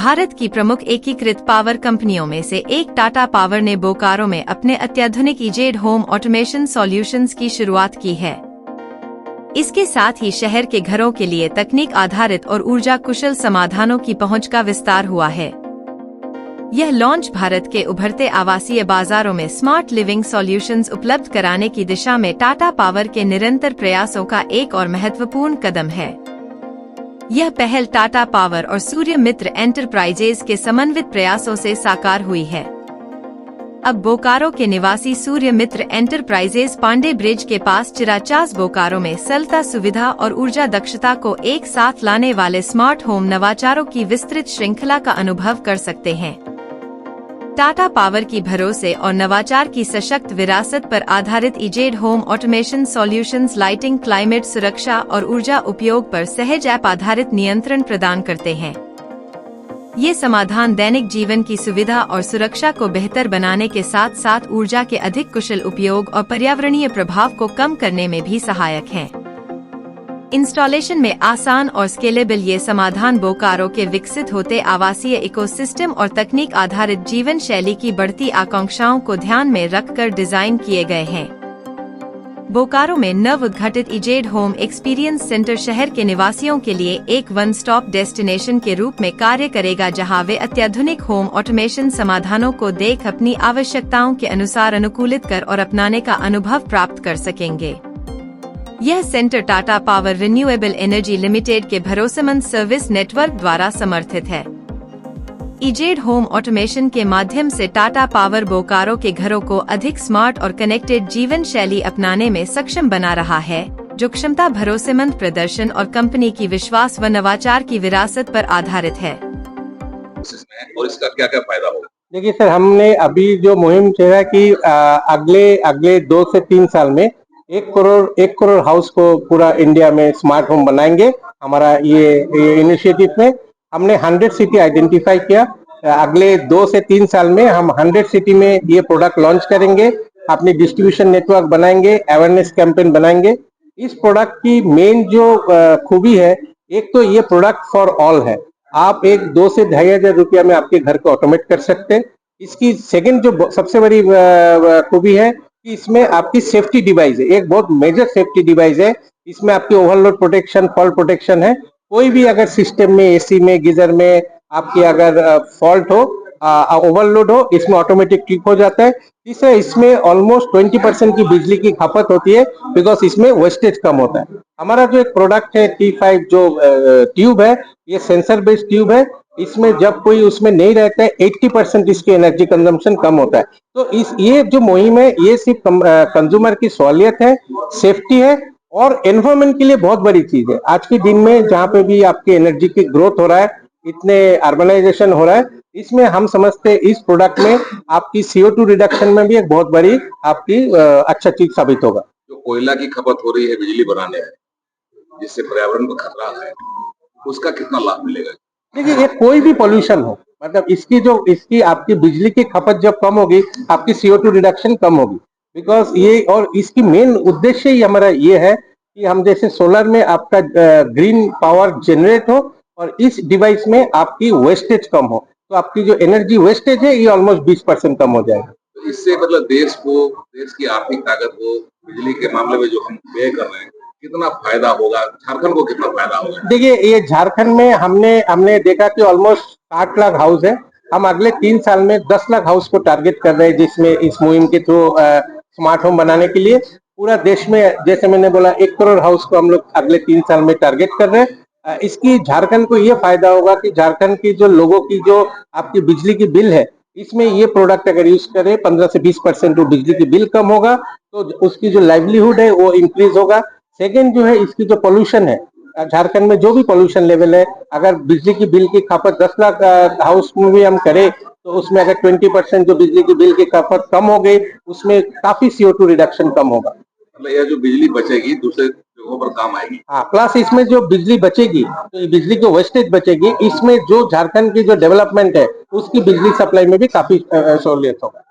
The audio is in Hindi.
भारत की प्रमुख एकीकृत पावर कंपनियों में से एक टाटा पावर ने बोकारो में अपने अत्याधुनिक इजेड होम ऑटोमेशन सॉल्यूशंस की शुरुआत की है। इसके साथ ही शहर के घरों के लिए तकनीक आधारित और ऊर्जा कुशल समाधानों की पहुंच का विस्तार हुआ है। यह लॉन्च भारत के उभरते आवासीय बाजारों में स्मार्ट लिविंग सॉल्यूशंस उपलब्ध कराने की दिशा में टाटा पावर के निरंतर प्रयासों का एक और महत्वपूर्ण कदम है। यह पहल टाटा पावर और सूर्य मित्र एंटरप्राइजेज के समन्वित प्रयासों से साकार हुई है। अब बोकारो के निवासी सूर्य मित्र एंटरप्राइजेज पांडे ब्रिज के पास चिराचास बोकारो में सरलता, सुविधा और ऊर्जा दक्षता को एक साथ लाने वाले स्मार्ट होम नवाचारों की विस्तृत श्रृंखला का अनुभव कर सकते हैं। टाटा पावर की भरोसे और नवाचार की सशक्त विरासत पर आधारित EZ home automation solutions lighting, climate सुरक्षा और ऊर्जा उपयोग पर सहज ऐप आधारित नियंत्रण प्रदान करते हैं। ये समाधान दैनिक जीवन की सुविधा और सुरक्षा को बेहतर बनाने के साथ साथ ऊर्जा के अधिक कुशल उपयोग और पर्यावरणीय प्रभाव को कम करने में भी सहायक हैं। इंस्टॉलेशन में आसान और स्केलेबल ये समाधान बोकारो के विकसित होते आवासीय इकोसिस्टम और तकनीक आधारित जीवन शैली की बढ़ती आकांक्षाओं को ध्यान में रखकर डिजाइन किए गए हैं। बोकारो में नव उद्घाटित इजेड होम एक्सपीरियंस सेंटर शहर के निवासियों के लिए एक वन स्टॉप डेस्टिनेशन के रूप में कार्य करेगा, जहां वे अत्याधुनिक होम ऑटोमेशन समाधानों को देख अपनी आवश्यकताओं के अनुसार अनुकूलित कर और अपनाने का अनुभव प्राप्त कर सकेंगे। यह centre Tata power renewable energy limited के भरोसेमंद सर्विस नेटवर्क द्वारा समर्थित है। इजेड होम ऑटोमेशन के माध्यम से टाटा पावर बोकारो के घरों को अधिक स्मार्ट और कनेक्टेड जीवन शैली अपनाने में सक्षम बना रहा है, जो क्षमता, भरोसेमंद प्रदर्शन और कंपनी की विश्वास व नवाचार की विरासत पर आधारित है। और इसका क्या क्या फायदा होगा? देखिए सर, हमने अभी जो मुहिम चला कि अगले 2 से 3 साल में 1 करोड़ हाउस को पूरा इंडिया में स्मार्ट होम बनाएंगे। हमारा ये इनिशिएटिव में हमने 100 सिटी आइडेंटिफाई किया। अगले 2 से 3 साल में हम 100 सिटी में ये प्रोडक्ट लॉन्च करेंगे, अपनी डिस्ट्रीब्यूशन नेटवर्क बनाएंगे, अवेयरनेस कैंपेन बनाएंगे। इस प्रोडक्ट की मेन जो खूबी है, एक तो ये प्रोडक्ट फॉर ऑल है। आप 2 से 2,500 रुपया में आपके घर को ऑटोमेट कर सकते हैं। इसकी सेकंड जो सबसे बड़ी खूबी है कि इसमें आपकी सेफ्टी डिवाइस है, एक बहुत मेजर सेफ्टी डिवाइस है। इसमें आपकी ओवरलोड प्रोटेक्शन, फॉल्ट प्रोटेक्शन है। कोई भी अगर सिस्टम में, एसी में, गीजर में आपकी अगर फॉल्ट हो, ओवरलोड हो, इसमें ऑटोमेटिक ठीक हो जाता है। तीसरा, इसमें ऑलमोस्ट 20% की बिजली की खपत होती है, बिकॉज इसमें वेस्टेज कम होता है। हमारा जो एक प्रोडक्ट है T5 जो ट्यूब है, ये सेंसर बेस्ड ट्यूब है। इसमें जब कोई उसमें नहीं रहता है, 80% इसकी एनर्जी कंजम्पशन कम होता है। तो ये जो मुहिम है, ये सिर्फ कंज्यूमर की सहूलियत है, सेफ्टी है और एनवायरमेंट के लिए बहुत बड़ी चीज है। आज के दिन में जहाँ पे भी आपकी एनर्जी की ग्रोथ हो रहा है, इतने अर्बनाइजेशन हो रहा है, इसमें हम समझते हैं इस प्रोडक्ट में आपकी CO2 रिडक्शन में भी एक बहुत बड़ी आपकी अच्छा चीज साबित होगा। जो कोयला की खपत हो रही है बिजली बनाने में, जिससे पर्यावरण को खतरा है, उसका कितना लाभ मिलेगा? देखिए, ये कोई भी पोल्यूशन हो, मतलब इसकी आपकी बिजली की खपत जब कम होगी, आपकी CO2 रिडक्शन कम होगी। बिकॉज ये, और इसकी मेन उद्देश्य ही हमारा ये है कि हम जैसे सोलर में आपका ग्रीन पावर जनरेट हो और इस डिवाइस में आपकी वेस्टेज कम हो, तो आपकी जो एनर्जी वेस्टेज है ये ऑलमोस्ट 20% कम हो जाएगा। तो इससे मतलब देश की आर्थिक ताकत को बिजली के मामले में जो हम व्यय कर रहे हैं, कितना फायदा होगा? झारखंड को कितना फायदा होगा? देखिए, ये झारखंड में हमने देखा कि ऑलमोस्ट 60 लाख हाउस है। हम अगले 3 साल में 10 लाख हाउस को टारगेट कर रहे हैं, जिसमें इस मुहिम के थ्रू स्मार्ट होम बनाने के लिए पूरा देश में, जैसे मैंने बोला, 1 करोड़ हाउस को हम लोग अगले 3 साल में टारगेट कर रहे हैं। इसकी झारखंड को ये फायदा होगा कि झारखंड की जो लोगों की जो आपकी बिजली की बिल है, इसमें ये प्रोडक्ट अगर यूज करें 15 से 20% बिजली की बिल कम होगा, तो उसकी जो लाइवलीहुड है वो इंक्रीज होगा। सेकेंड जो है, इसकी जो पोल्यूशन है, झारखंड में जो भी पोल्यूशन लेवल है, अगर बिजली की बिल की खपत 10 लाख हाउस में भी हम करें, तो उसमें अगर 20% जो बिजली की बिल की खपत कम हो गई, उसमें काफी CO2 रिडक्शन कम होगा। मतलब यह जो बिजली बचेगी दूसरे जगहों पर काम आएगी। हाँ, प्लस इसमें जो बिजली बचेगी, तो बिजली की वेस्टेज बचेगी, इसमें जो झारखंड की जो डेवलपमेंट है, उसकी बिजली सप्लाई में भी काफी सहूलियत होगा।